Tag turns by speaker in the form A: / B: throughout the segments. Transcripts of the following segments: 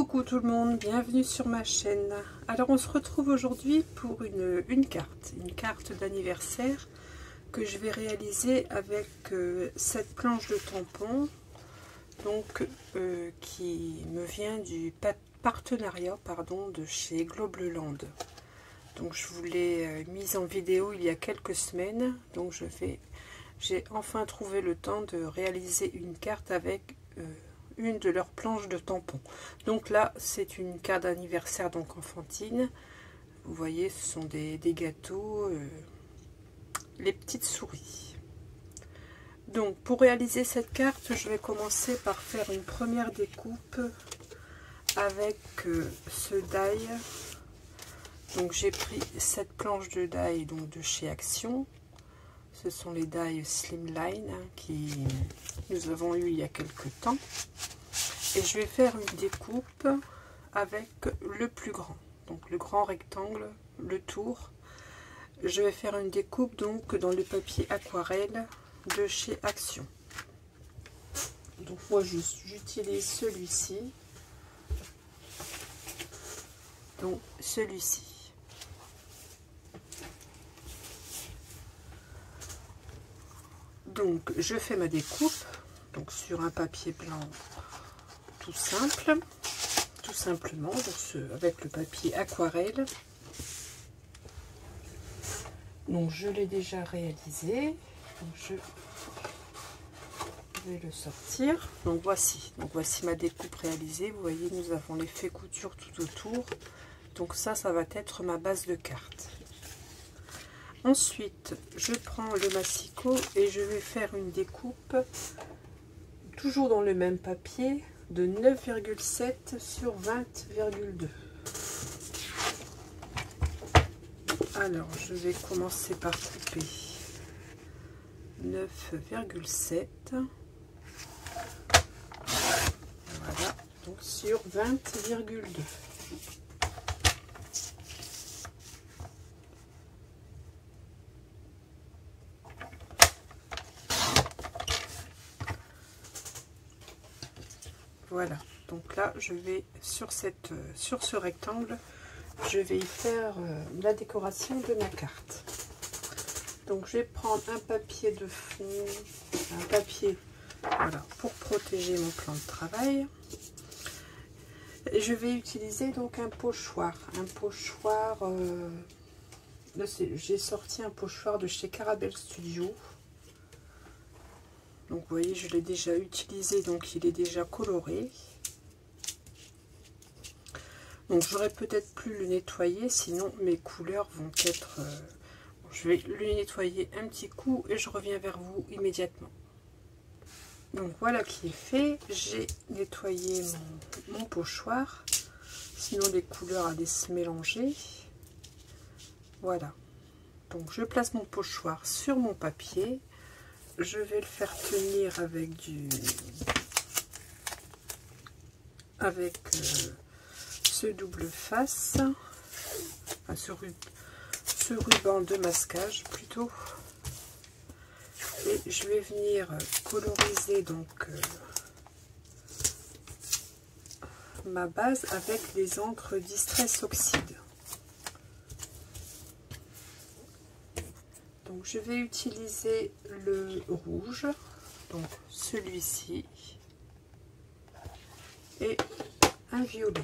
A: Coucou tout le monde, bienvenue sur ma chaîne. Alors on se retrouve aujourd'hui pour une carte d'anniversaire que je vais réaliser avec cette planche de tampon, donc qui me vient du partenariat de chez Globleland. Donc je vous l'ai mise en vidéo il y a quelques semaines, donc j'ai enfin trouvé le temps de réaliser une carte avec une de leurs planches de tampons. Donc là c'est une carte d'anniversaire donc enfantine. Vous voyez, ce sont des gâteaux, les petites souris. Donc pour réaliser cette carte, je vais commencer par faire une première découpe avec ce die. Donc j'ai pris cette planche de die donc de chez Action. Ce sont les die Slimline qui nous avons eu il y a quelques temps. Et je vais faire une découpe avec le plus grand. Donc le grand rectangle, le tour. Je vais faire une découpe donc dans le papier aquarelle de chez Action. Donc moi j'utilise celui-ci. Donc celui-ci. Donc je fais ma découpe donc sur un papier blanc tout simplement avec le papier aquarelle. Donc je l'ai déjà réalisé, donc je vais le sortir. Donc voici ma découpe réalisée. Vous voyez, nous avons l'effet couture tout autour. Donc ça va être ma base de carte. Ensuite, je prends le massicot et je vais faire une découpe, toujours dans le même papier, de 9,7 sur 20,2. Alors, je vais commencer par couper 9,7. Voilà, donc sur 20,2. Voilà, donc là je vais sur ce rectangle, je vais y faire la décoration de ma carte. Donc je vais prendre un papier de fond, un papier pour protéger mon plan de travail. Et je vais utiliser donc un pochoir. Là j'ai sorti un pochoir de chez Caramel Studio. Donc vous voyez, je l'ai déjà utilisé, donc il est déjà coloré. Donc j'aurais peut-être plus le nettoyer, sinon mes couleurs vont être... je vais le nettoyer un petit coup et je reviens vers vous immédiatement. Donc voilà qui est fait. J'ai nettoyé mon pochoir, sinon les couleurs allaient se mélanger. Voilà. Donc je place mon pochoir sur mon papier. Je vais le faire tenir avec ce double face, enfin, ce ruban de masquage plutôt. Et je vais venir coloriser donc ma base avec les encres Distress Oxide. Donc je vais utiliser le rouge, donc celui-ci, et un violet,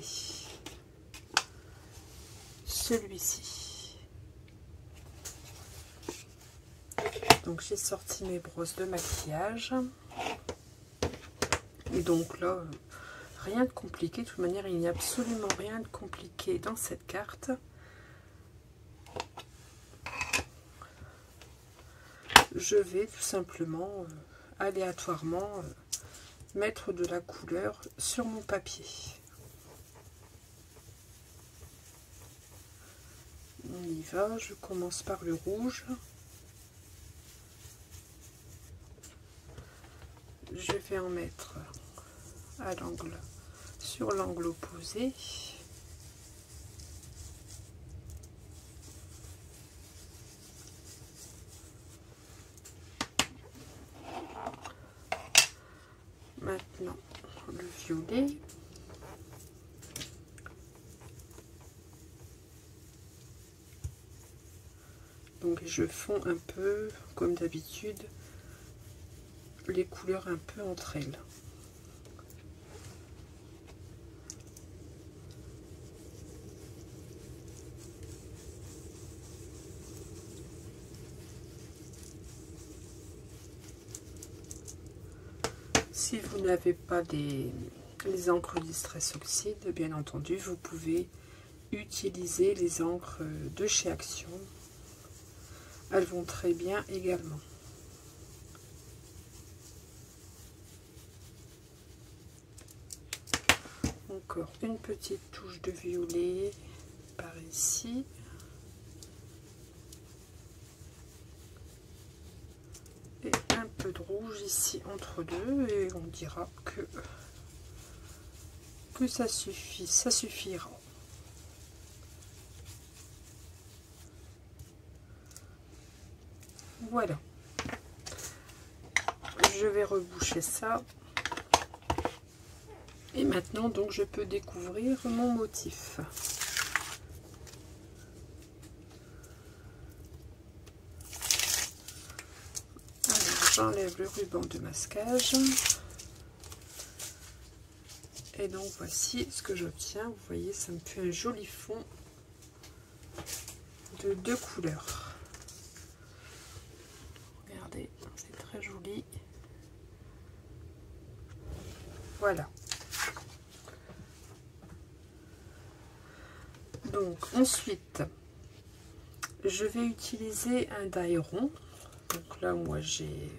A: celui-ci. Donc j'ai sorti mes brosses de maquillage. Et donc là, rien de compliqué. De toute manière, il n'y a absolument rien de compliqué dans cette carte. Je vais tout simplement aléatoirement mettre de la couleur sur mon papier. On y va, je commence par le rouge. Je vais en mettre à l'angle, sur l'angle opposé. Maintenant le violet. Donc je fonds un peu, comme d'habitude, les couleurs un peu entre elles. Si vous n'avez pas les encres Distress Oxide, bien entendu, vous pouvez utiliser les encres de chez Action. Elles vont très bien également. Encore une petite touche de violet par ici. Et un peu de rouge ici entre deux, et on dira que ça suffit, ça suffira. Voilà. Je vais reboucher ça. Et maintenant, donc, je peux découvrir mon motif. Alors, j'enlève le ruban de masquage. Et donc, voici ce que j'obtiens. Vous voyez, ça me fait un joli fond de 2 couleurs. Regardez, c'est très joli. Voilà. Donc ensuite, je vais utiliser un die rond. Donc là, moi j'ai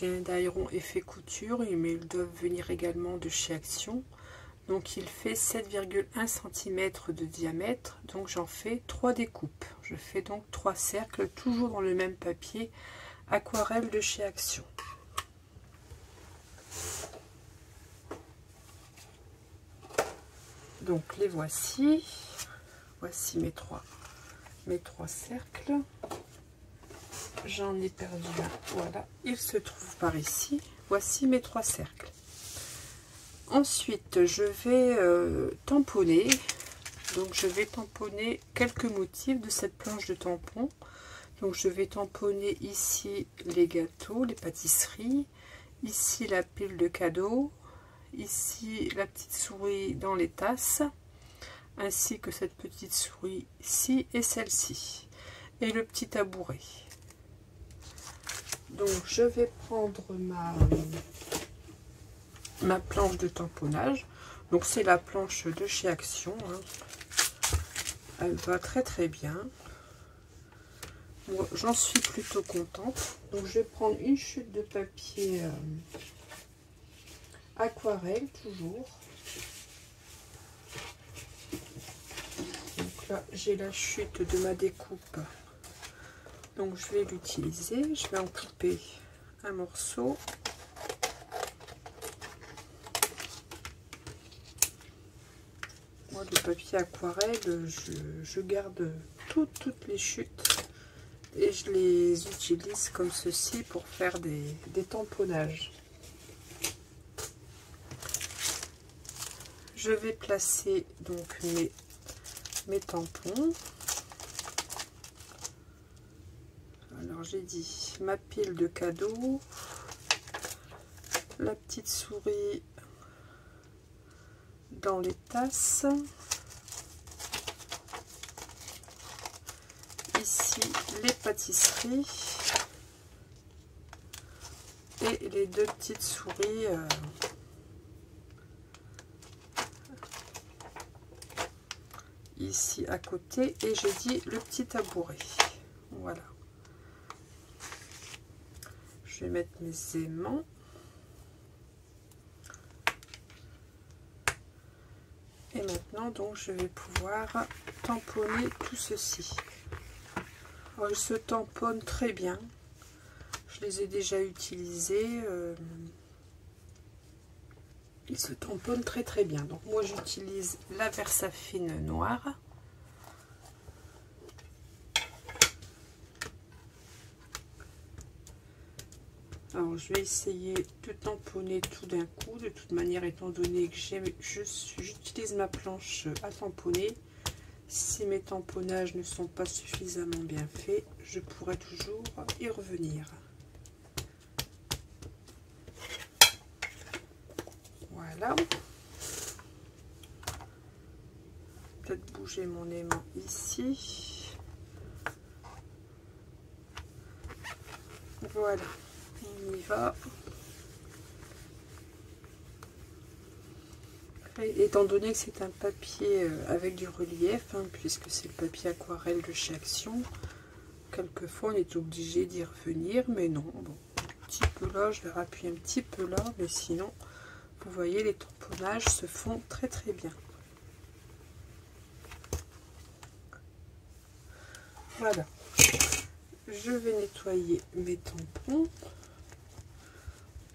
A: un die rond effet couture, mais ils doivent venir également de chez Action. Donc il fait 7,1 cm de diamètre. Donc j'en fais 3 découpes. Je fais donc 3 cercles, toujours dans le même papier aquarelle de chez Action. Donc les voici. Voici mes trois cercles. J'en ai perdu un. Voilà, il se trouve par ici. Voici mes 3 cercles. Ensuite, je vais tamponner. Donc je vais tamponner quelques motifs de cette planche de tampon. Donc je vais tamponner ici les gâteaux, les pâtisseries. Ici la pile de cadeaux. Ici la petite souris dans les tasses, ainsi que cette petite souris ici et celle-ci, et le petit tabouret. Donc je vais prendre ma planche de tamponnage. Donc c'est la planche de chez Action, hein. Elle va très très bien. Moi j'en suis plutôt contente. Donc je vais prendre une chute de papier aquarelle toujours. Donc là j'ai la chute de ma découpe, donc je vais l'utiliser. Je vais en couper un morceau. Moi le papier aquarelle, je garde toutes les chutes et je les utilise comme ceci pour faire des tamponnages. Je vais placer donc mes tampons. Alors j'ai dit ma pile de cadeaux, la petite souris dans les tasses, ici les pâtisseries et les 2 petites souris ici à côté, et j'ai dit le petit tabouret. Voilà, je vais mettre mes aimants. Et maintenant donc je vais pouvoir tamponner tout ceci. Alors, il se tamponne très bien, je les ai déjà utilisés. Il se tamponne très très bien. Donc moi j'utilise la Versafine noire. Alors je vais essayer de tamponner tout d'un coup. De toute manière, étant donné que j'utilise ma planche à tamponner, Si mes tamponnages ne sont pas suffisamment bien faits, je pourrais toujours y revenir. Voilà. Peut-être bouger mon aimant ici. Voilà, on y va. Et étant donné que c'est un papier avec du relief, hein, puisque c'est le papier aquarelle de chez Action, quelquefois on est obligé d'y revenir, mais non. Bon, un petit peu là, je vais appuyer un petit peu là, mais sinon, vous voyez, les tamponnages se font très très bien. Voilà, je vais nettoyer mes tampons.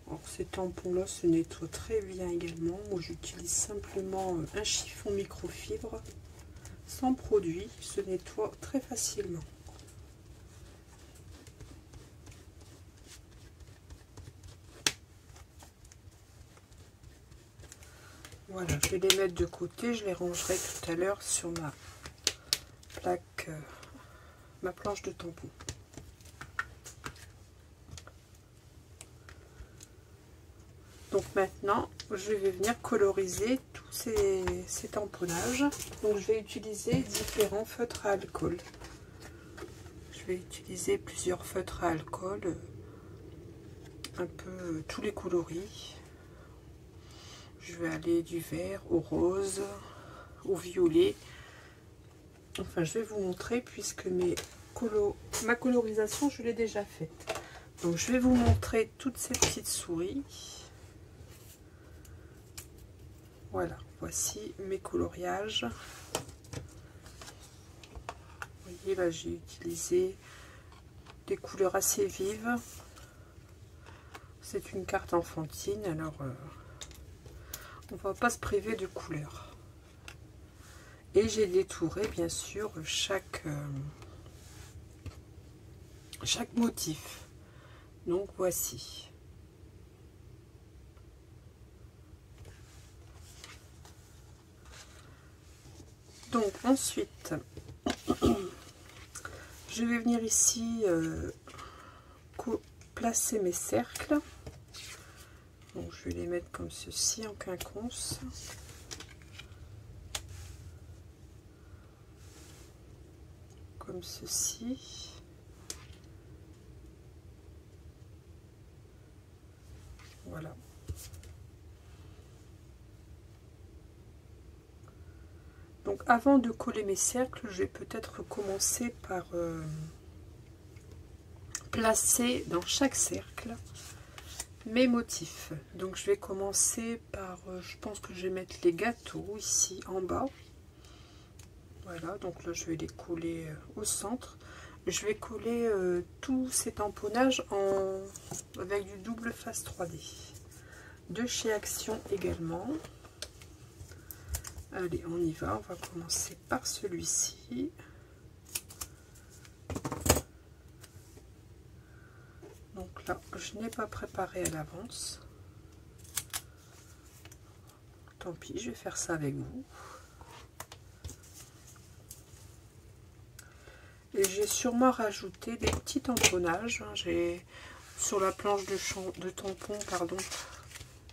A: Alors, ces tampons-là se nettoient très bien également. Moi, j'utilise simplement un chiffon microfibre sans produit. Il se nettoie très facilement. Voilà, je vais les mettre de côté. Je les rangerai tout à l'heure sur ma plaque, ma planche de tampons. Donc maintenant, je vais venir coloriser tous ces tamponnages. Donc je vais utiliser différents feutres à alcool. Je vais utiliser plusieurs feutres à alcool, un peu tous les coloris. Je vais aller du vert au rose, au violet. Enfin, je vais vous montrer puisque ma colorisation, je l'ai déjà faite. Donc je vais vous montrer toutes ces petites souris. Voilà, voici mes coloriages. Vous voyez, là j'ai utilisé des couleurs assez vives. C'est une carte enfantine, alors on ne va pas se priver de couleurs. Et j'ai détouré bien sûr chaque motif. Donc voici. Donc ensuite, je vais venir ici placer mes cercles. Donc je vais les mettre comme ceci en quinconce. Comme ceci. Voilà. Donc avant de coller mes cercles, je vais peut-être commencer par placer dans chaque cercle mes motifs. Donc je vais commencer par, je pense que je vais mettre les gâteaux ici en bas. Voilà, donc là je vais les coller au centre. Je vais coller tous ces tamponnages avec du double face 3D. De chez Action également. Allez, on y va, on va commencer par celui-ci. Donc là, je n'ai pas préparé à l'avance. Tant pis, je vais faire ça avec vous. Et j'ai sûrement rajouté des petits tamponnages. J'ai sur la planche de tampon, pardon,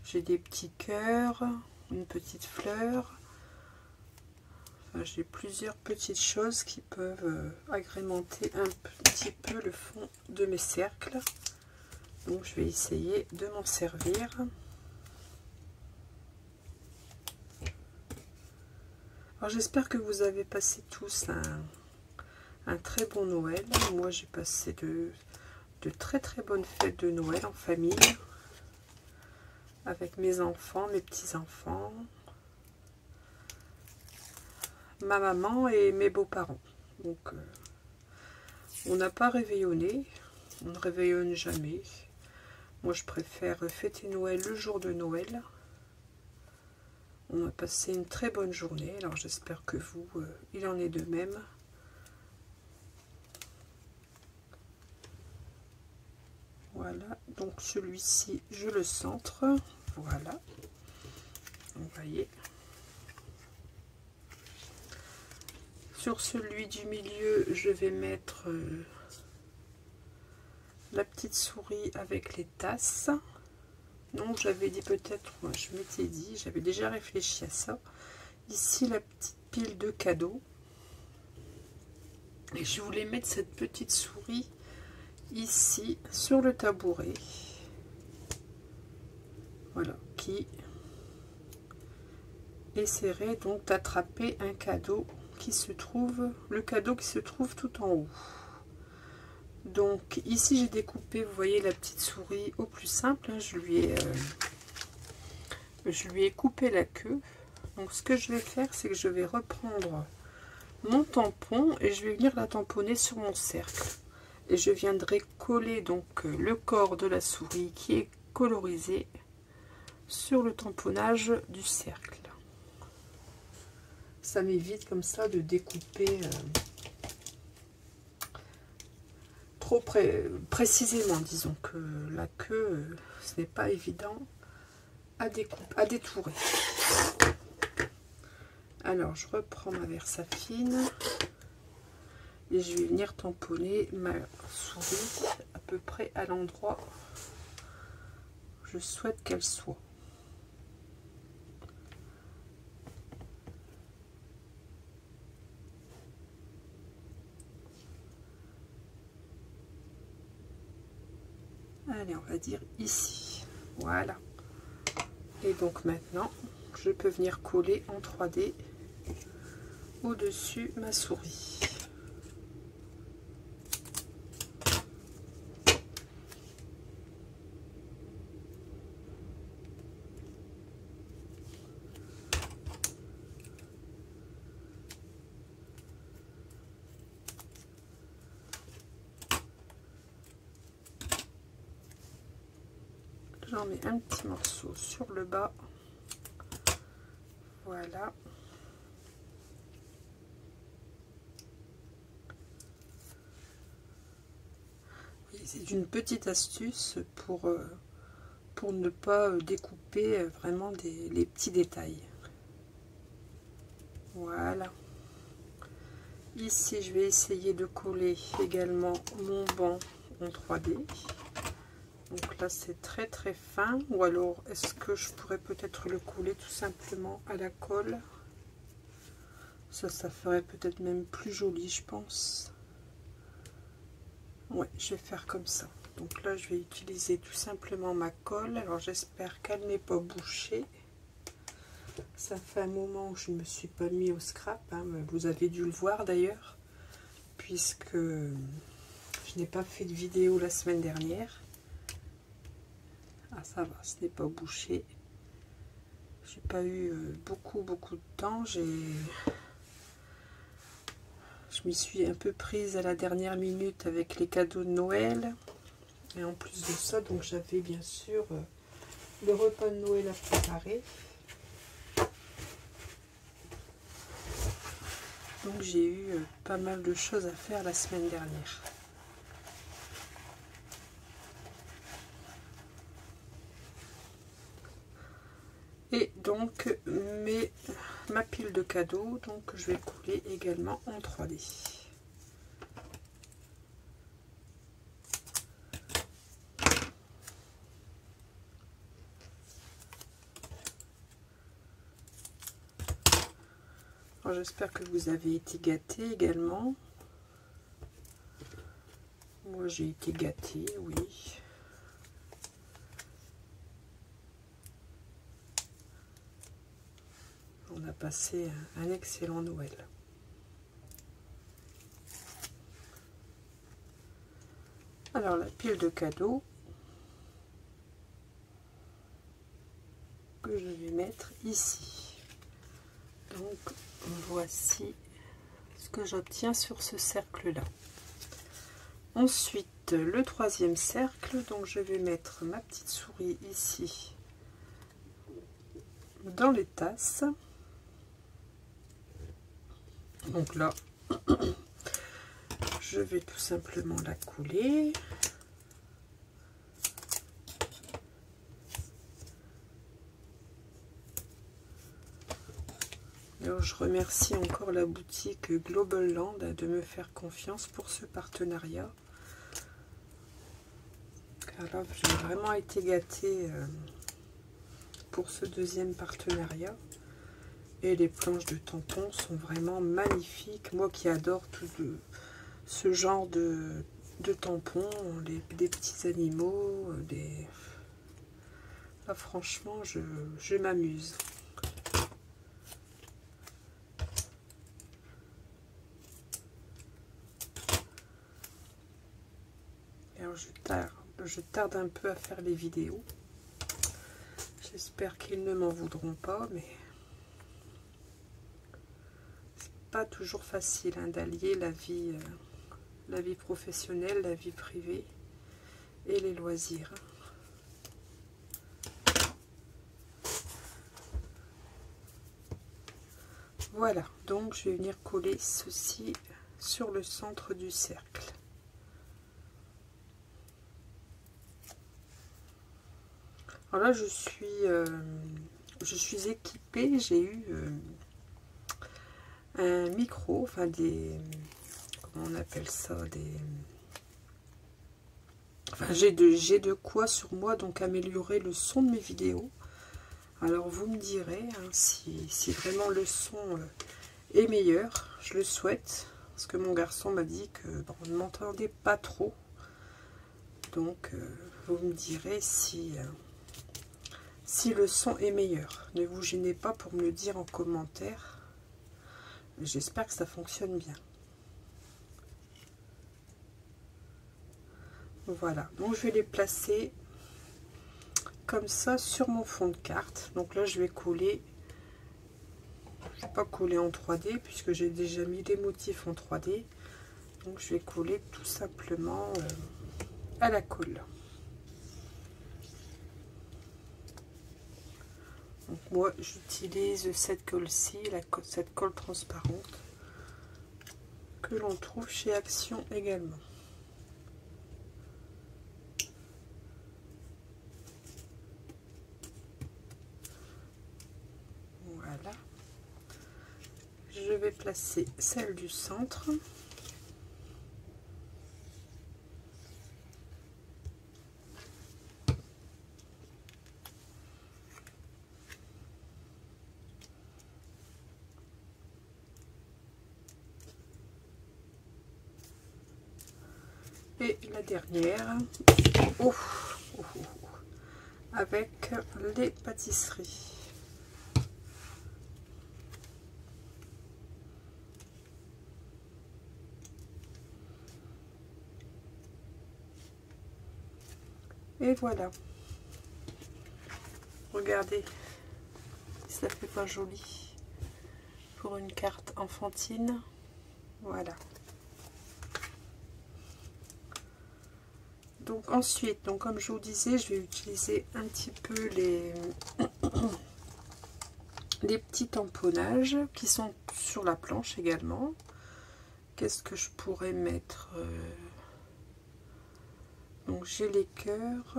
A: j'ai des petits cœurs, une petite fleur. Enfin, j'ai plusieurs petites choses qui peuvent agrémenter un petit peu le fond de mes cercles. Donc je vais essayer de m'en servir. Alors j'espère que vous avez passé tous un très bon Noël. Moi j'ai passé de très très bonnes fêtes de Noël en famille. Avec mes enfants, mes petits-enfants, ma maman et mes beaux-parents. Donc on n'a pas réveillonné, on ne réveillonne jamais. Moi je préfère fêter Noël le jour de Noël. On a passé une très bonne journée, alors j'espère que vous, il en est de même. Voilà, donc celui-ci, je le centre. Voilà, vous voyez. Sur celui du milieu, je vais mettre la petite souris avec les tasses. Donc j'avais dit peut-être, moi je m'étais dit, j'avais déjà réfléchi à ça. Ici la petite pile de cadeaux. Et je voulais mettre cette petite souris ici sur le tabouret. Voilà, qui essaierait donc d'attraper un cadeau qui se trouve, le cadeau qui se trouve tout en haut. Donc ici j'ai découpé, vous voyez la petite souris au plus simple, hein, je lui ai coupé la queue. Donc ce que je vais faire, c'est que je vais reprendre mon tampon et je vais venir la tamponner sur mon cercle. Et je viendrai coller donc le corps de la souris qui est colorisé sur le tamponnage du cercle. Ça m'évite comme ça de découper trop précisément. Disons que la queue, ce n'est pas évident à détourer. Alors je reprends ma Versafine et je vais venir tamponner ma souris à peu près à l'endroit où je souhaite qu'elle soit. Allez, on va dire ici. Voilà. Et donc maintenant, je peux venir coller en 3D au-dessus ma souris. J'en mets un petit morceau sur le bas. Voilà. C'est une petite astuce pour ne pas découper vraiment les petits détails. Voilà. Ici, je vais essayer de coller également mon banc en 3D. Donc là, c'est très très fin. Ou alors, est-ce que je pourrais peut-être le coller tout simplement à la colle? Ça ferait peut-être même plus joli, je pense. Ouais, je vais faire comme ça. Donc là, je vais utiliser tout simplement ma colle. Alors, j'espère qu'elle n'est pas bouchée. Ça fait un moment où je ne me suis pas mis au scrap. Hein. Vous avez dû le voir d'ailleurs, puisque je n'ai pas fait de vidéo la semaine dernière. Ah, ça va, ce n'est pas bouché. J'ai pas eu beaucoup de temps. Je m'y suis un peu prise à la dernière minute avec les cadeaux de Noël. Et en plus de ça, donc j'avais bien sûr le repas de Noël à préparer. Donc j'ai eu pas mal de choses à faire la semaine dernière. Et donc ma pile de cadeaux, donc je vais coller également en 3D. J'espère que vous avez été gâtés également. Moi j'ai été gâtée, oui. On a passé un excellent Noël. Alors la pile de cadeaux que je vais mettre ici. Donc voici ce que j'obtiens sur ce cercle là. Ensuite le troisième cercle, donc je vais mettre ma petite souris ici dans les tasses. Donc là je vais tout simplement la coller. Alors, je remercie encore la boutique Global Land de me faire confiance pour ce partenariat. Car là, j'ai vraiment été gâtée pour ce deuxième partenariat. Et les planches de tampons sont vraiment magnifiques. Moi qui adore tout ce genre de tampons, des petits animaux, Là, franchement, je m'amuse. Alors, je tarde un peu à faire les vidéos. J'espère qu'ils ne m'en voudront pas, mais c'est pas toujours facile hein, d'allier la vie professionnelle, la vie privée et les loisirs. Voilà, donc je vais venir coller ceci sur le centre du cercle. Alors là, je suis équipée, j'ai eu un micro, enfin comment on appelle ça, enfin j'ai de quoi sur moi donc améliorer le son de mes vidéos. Alors vous me direz hein, si vraiment le son est meilleur, je le souhaite, parce que mon garçon m'a dit que bon, on ne m'entendait pas trop. Donc vous me direz si le son est meilleur. Ne vous gênez pas pour me le dire en commentaire. J'espère que ça fonctionne bien. Voilà, donc je vais les placer comme ça sur mon fond de carte. Donc là je vais coller, je ne vais pas coller en 3D puisque j'ai déjà mis des motifs en 3D. Donc je vais coller tout simplement à la colle. Donc moi j'utilise cette colle-ci, cette colle transparente que l'on trouve chez Action également. Voilà. Je vais placer celle du centre. Et la dernière, avec les pâtisseries. Et voilà. Regardez, ça fait pas joli pour une carte enfantine. Voilà. Donc ensuite, donc comme je vous disais, je vais utiliser un petit peu les petits tamponnages qui sont sur la planche également. Qu'est-ce que je pourrais mettre? Donc j'ai les cœurs.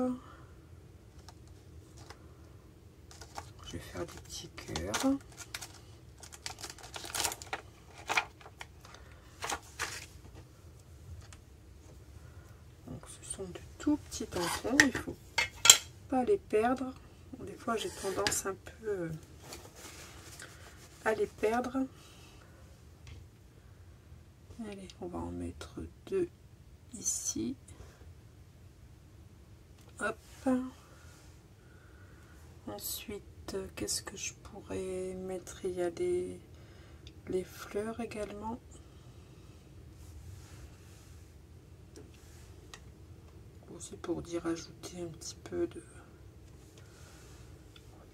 A: Je vais faire des petits cœurs. Donc ce sont de tout petits tampons, il ne faut pas les perdre. Bon, des fois j'ai tendance un peu à les perdre. Allez, on va en mettre 2 ici. Hop. Ensuite, qu'est-ce que je pourrais mettre? Il y a les fleurs également. Aussi pour dire ajouter un petit peu de...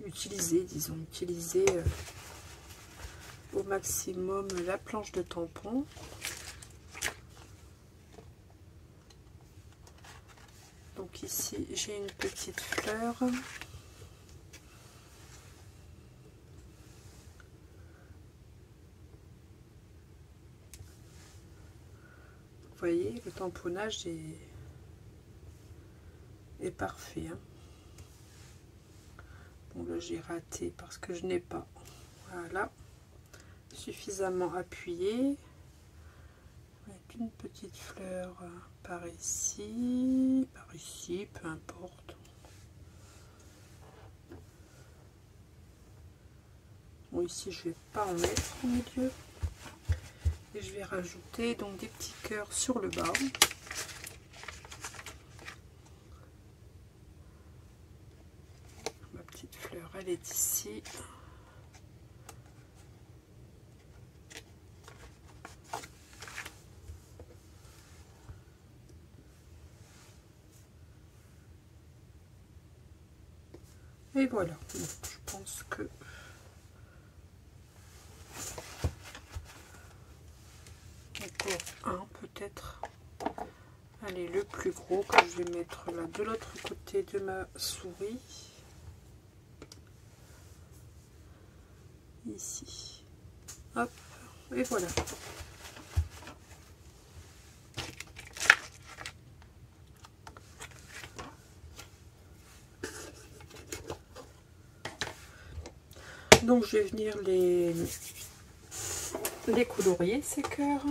A: Utiliser au maximum la planche de tampon. Donc ici j'ai une petite fleur. Vous voyez, le tamponnage est parfait. Hein. Bon là j'ai raté parce que je n'ai pas. Voilà. suffisamment appuyé. Avec une petite fleur par ici, peu importe. Bon, ici je vais pas en mettre au milieu. Et je vais rajouter donc des petits cœurs sur le bas. Ma petite fleur, elle est ici. Et voilà, donc, je pense que encore un peut-être. Allez, le plus gros que je vais mettre là de l'autre côté de ma souris. Ici. Hop, et voilà. Donc je vais venir les colorier, ces cœurs.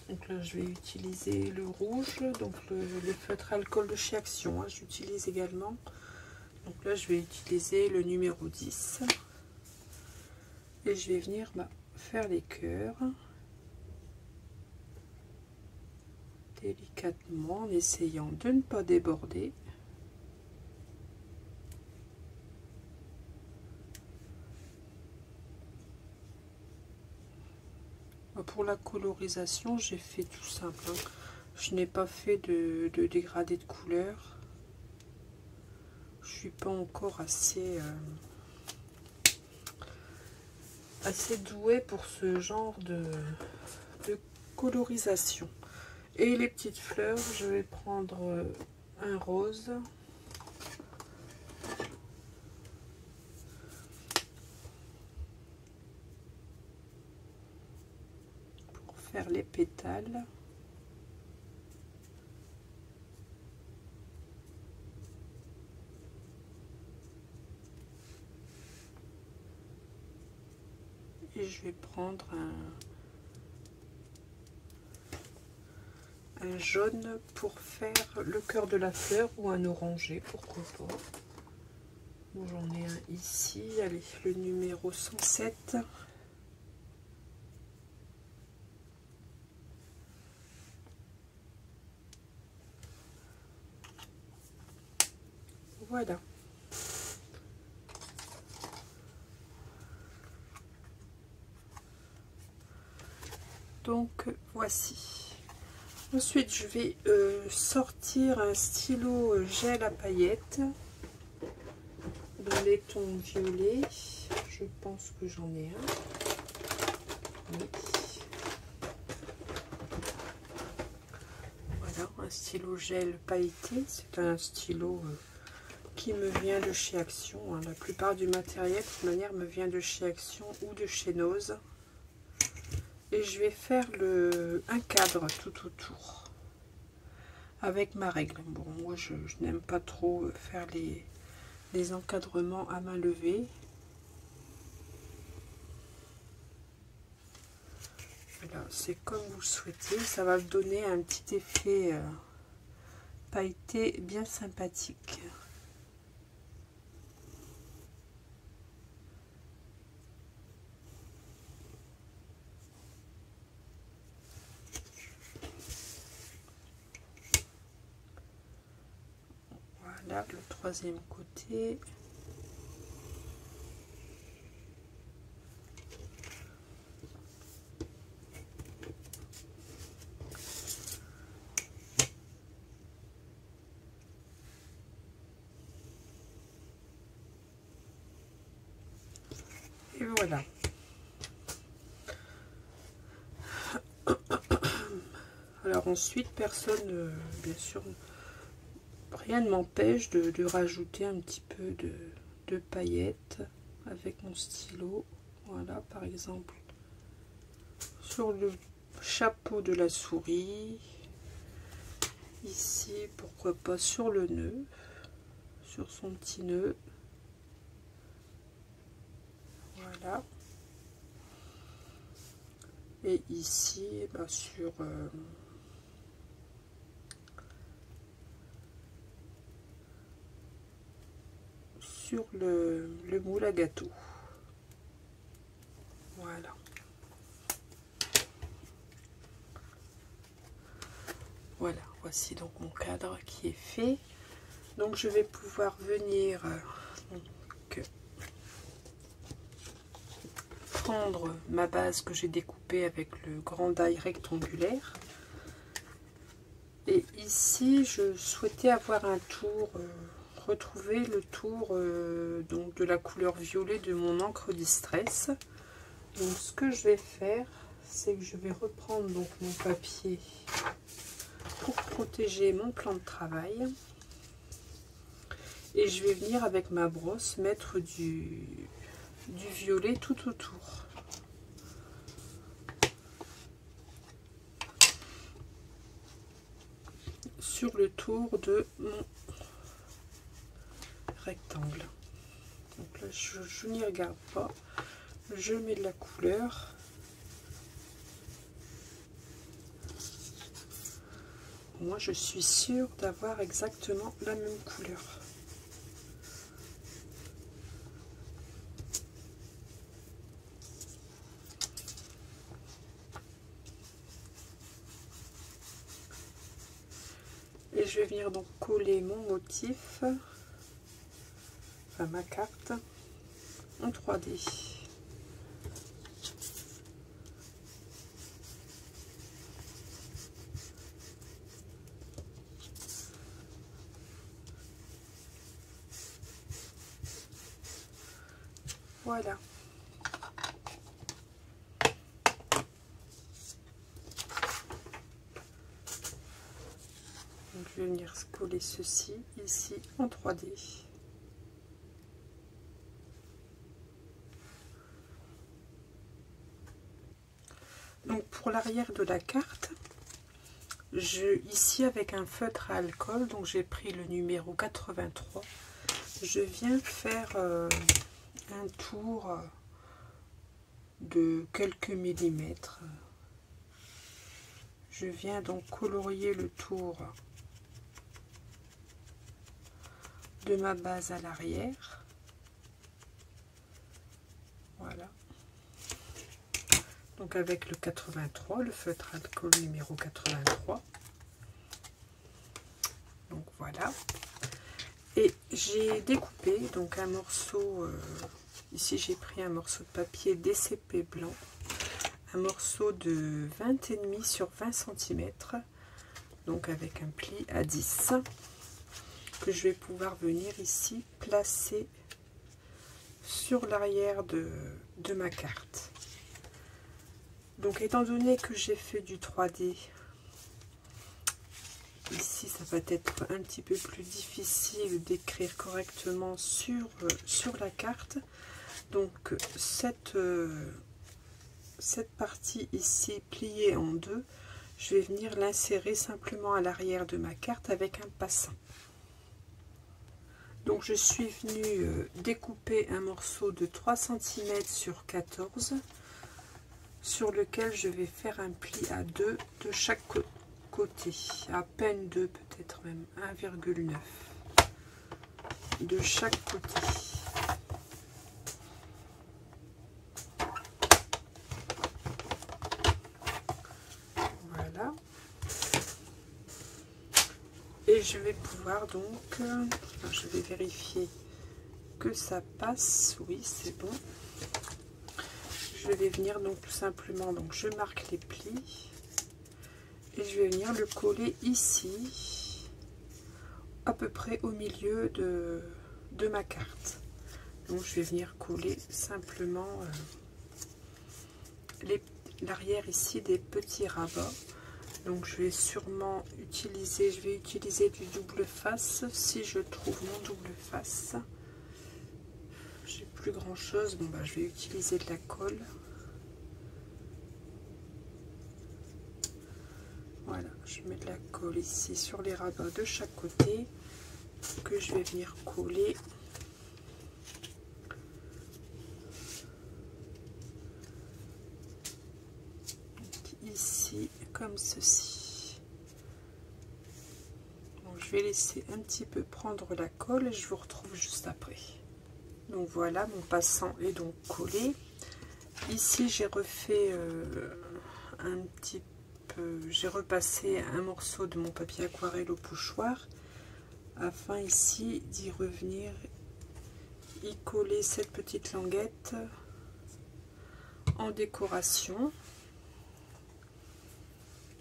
A: Donc là je vais utiliser le rouge, donc le feutre alcool de chez Action, hein, j'utilise également. Donc là je vais utiliser le numéro 10. Et je vais venir faire les cœurs. Délicatement en essayant de ne pas déborder. Pour la colorisation, j'ai fait tout simple. Hein. Je n'ai pas fait de dégradé de couleur. Je suis pas encore assez douée pour ce genre de colorisation. Et les petites fleurs, je vais prendre un rose. Faire les pétales. Et je vais prendre un jaune pour faire le cœur de la fleur ou un orangé, pourquoi pas. Bon, j'en ai un ici, allez, le numéro 107. Voilà. Donc voici. Ensuite je vais sortir un stylo gel à paillettes dans les tons violets. Je pense que j'en ai un. Oui. Voilà, un stylo gel pailleté. C'est un stylo qui me vient de chez Action. Hein. La plupart du matériel, de toute manière, me vient de chez Action ou de chez Nose. Et je vais faire un cadre tout autour avec ma règle. Bon, moi je n'aime pas trop faire les encadrements à main levée. Voilà, c'est comme vous le souhaitez. Ça va donner un petit effet pailleté bien sympathique. Voilà le troisième côté. Et voilà. Alors ensuite, personne, bien sûr, rien ne m'empêche de rajouter un petit peu de paillettes avec mon stylo. Voilà, par exemple, sur le chapeau de la souris. Ici, pourquoi pas sur le nœud, sur son petit nœud. Voilà. Et ici, bah, sur le moule à gâteau. Voilà. Voilà, voici donc mon cadre qui est fait. Donc je vais pouvoir venir prendre ma base que j'ai découpée avec le grand die rectangulaire. Et ici, je souhaitais avoir un tour, retrouver le tour donc de la couleur violet de mon encre Distress. Donc ce que je vais faire, c'est que je vais reprendre donc mon papier pour protéger mon plan de travail. Et je vais venir avec ma brosse mettre du violet tout autour. Sur le tour de mon rectangle. Donc là, je n'y regarde pas. Je mets de la couleur. Moi, je suis sûre d'avoir exactement la même couleur. Et je vais venir donc coller mon motif, enfin ma carte, en 3D. Voilà. Donc je vais venir coller ceci ici en 3D. Donc pour l'arrière de la carte, ici avec un feutre à alcool, donc j'ai pris le numéro 83, je viens faire un tour de quelques millimètres. Je viens donc colorier le tour de ma base à l'arrière. Voilà. Donc avec le 83, le feutre alcool numéro 83. Donc voilà. Et j'ai découpé donc un morceau, ici j'ai pris un morceau de papier DCP blanc, un morceau de 20,5 sur 20 cm, donc avec un pli à 10, que je vais pouvoir venir ici placer sur l'arrière de ma carte. Donc étant donné que j'ai fait du 3D, ici ça va être un petit peu plus difficile d'écrire correctement sur la carte. Donc cette partie ici pliée en deux, je vais venir l'insérer simplement à l'arrière de ma carte avec un passant. Donc je suis venue découper un morceau de 3 cm sur 14 sur lequel je vais faire un pli à 2 de chaque côté, à peine 2, peut-être même 1,9 de chaque côté. Voilà. Et je vais pouvoir donc, je vais vérifier que ça passe. Oui, c'est bon. Je vais venir donc tout simplement, donc je marque les plis et je vais venir le coller ici, à peu près au milieu de ma carte. Donc je vais venir coller simplement l'arrière ici des petits rabats. Donc je vais sûrement utiliser, du double face si je trouve mon double face. J'ai plus grand chose, bon bah je vais utiliser de la colle. Voilà, je mets de la colle ici sur les rabats de chaque côté que je vais venir coller. comme ceci. Donc, je vais laisser un petit peu prendre la colle et je vous retrouve juste après. Donc voilà, mon passant est donc collé. Ici j'ai refait un petit peu, j'ai repassé un morceau de mon papier aquarelle au pochoir afin ici d'y revenir, y coller cette petite languette en décoration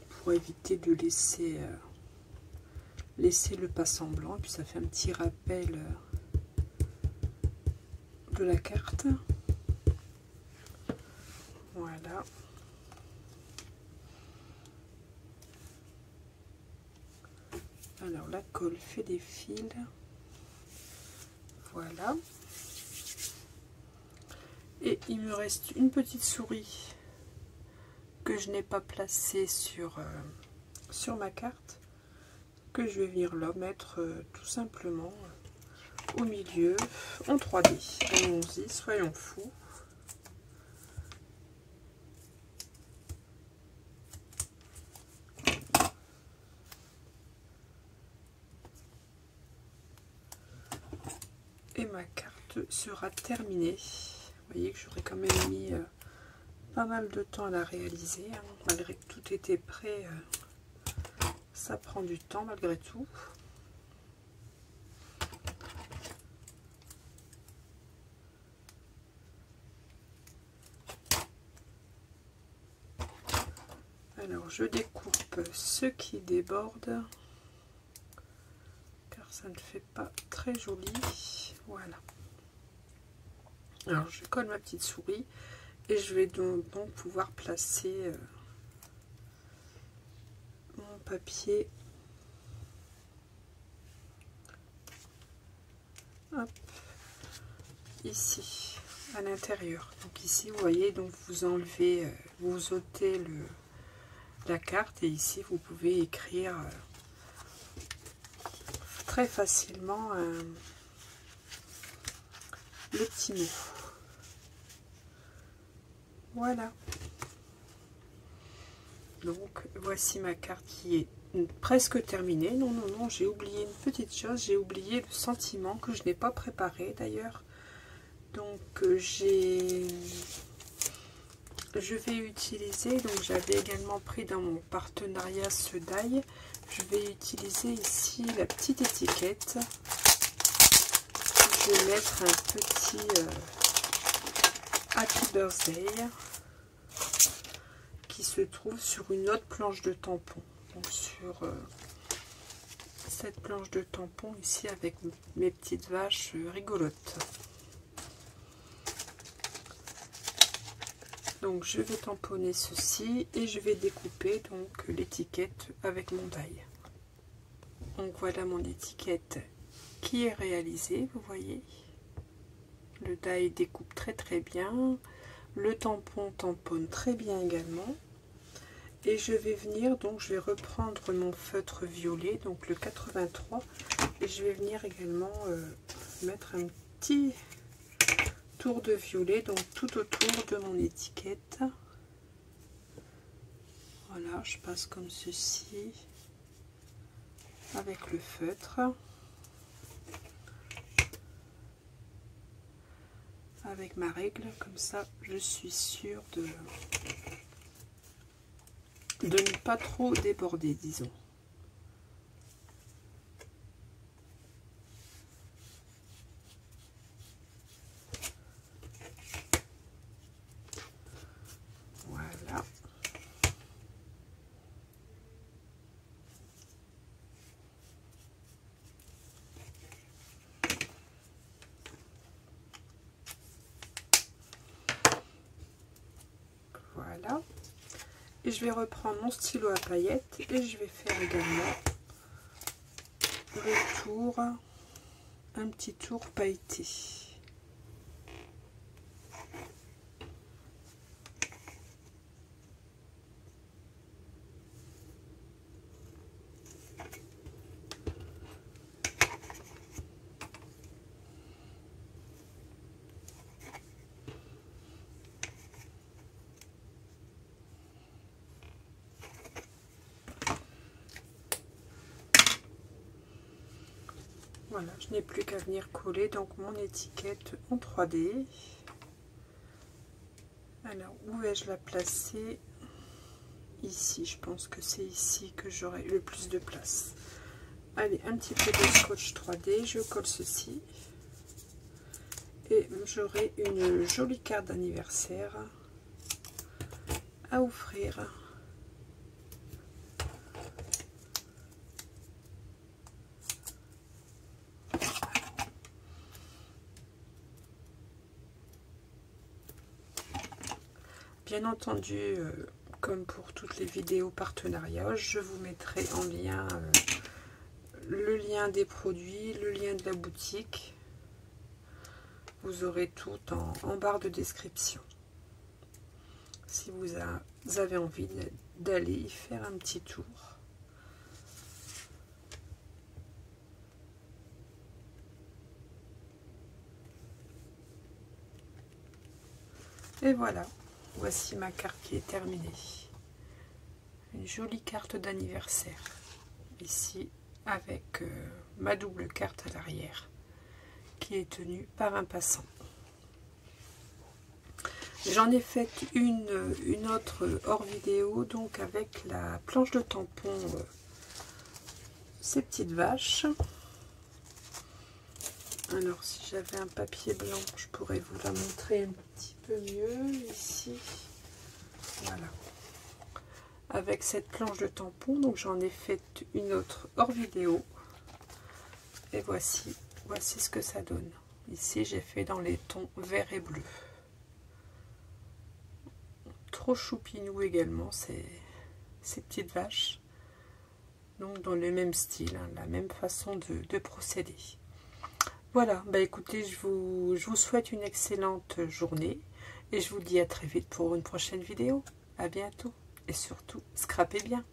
A: pour éviter de laisser le passant blanc, et puis ça fait un petit rappel de la carte. Voilà. Alors la colle fait des fils. Voilà. Et il me reste une petite souris que je n'ai pas placée sur ma carte, que je vais venir là mettre tout simplement au milieu en 3D. Allons-y, soyons fous. Et ma carte sera terminée. Vous voyez que j'aurais quand même mis pas mal de temps à la réaliser, hein. Malgré que tout était prêt, ça prend du temps malgré tout. Alors je découpe ce qui déborde, car ça ne fait pas très joli. Voilà. Alors je colle ma petite souris et je vais donc pouvoir placer mon papier. Hop, ici à l'intérieur. Donc ici vous voyez, donc vous enlevez, vous ôtez la carte et ici vous pouvez écrire très facilement le petit mot. Voilà. Donc voici ma carte qui est presque terminée. Non, non, non, j'ai oublié une petite chose. J'ai oublié le sentiment que je n'ai pas préparé d'ailleurs. Donc je vais utiliser, donc j'avais également pris dans mon partenariat ce die. Je vais utiliser ici la petite étiquette. Je vais mettre un petit Happy Birthday qui se trouve sur une autre planche de tampon. Donc sur cette planche de tampon ici avec mes petites vaches rigolotes. Donc je vais tamponner ceci et je vais découper donc l'étiquette avec mon die. Donc voilà mon étiquette qui est réalisée, vous voyez. Le die découpe très très bien. Le tampon tamponne très bien également. Et je vais venir, donc je vais reprendre mon feutre violet, donc le 83. Et je vais venir également mettre un petit tour de violet, donc tout autour de mon étiquette. Voilà, je passe comme ceci avec le feutre. Avec ma règle, comme ça je suis sûre de ne pas trop déborder, disons. Voilà. Voilà. Et je vais reprendre mon stylo à paillettes et je vais faire également le tour, un petit tour pailleté. Voilà, je n'ai plus qu'à venir coller donc mon étiquette en 3D. Alors, où vais-je la placer? Ici, je pense que c'est ici que j'aurai le plus de place. Allez, un petit peu de scotch 3D, je colle ceci. Et j'aurai une jolie carte d'anniversaire à offrir. Bien entendu, comme pour toutes les vidéos partenariat, je vous mettrai en lien le lien des produits, le lien de la boutique. Vous aurez tout en barre de description. Si vous avez envie d'aller y faire un petit tour. Et voilà. Voici ma carte qui est terminée. Une jolie carte d'anniversaire. Ici, avec ma double carte à l'arrière, qui est tenue par un passant. J'en ai fait une autre hors vidéo, donc avec la planche de tampon, ces petites vaches. Alors, si j'avais un papier blanc, je pourrais vous la montrer un petit peu mieux ici. Voilà. Avec cette planche de tampon, donc j'en ai fait une autre hors vidéo. Et voici ce que ça donne. Ici, j'ai fait dans les tons vert et bleu. Trop choupinou également, ces petites vaches. Donc dans le même style, hein, la même façon de procéder. Voilà, bah écoutez, je vous souhaite une excellente journée et je vous dis à très vite pour une prochaine vidéo. À bientôt et surtout, scrapez bien.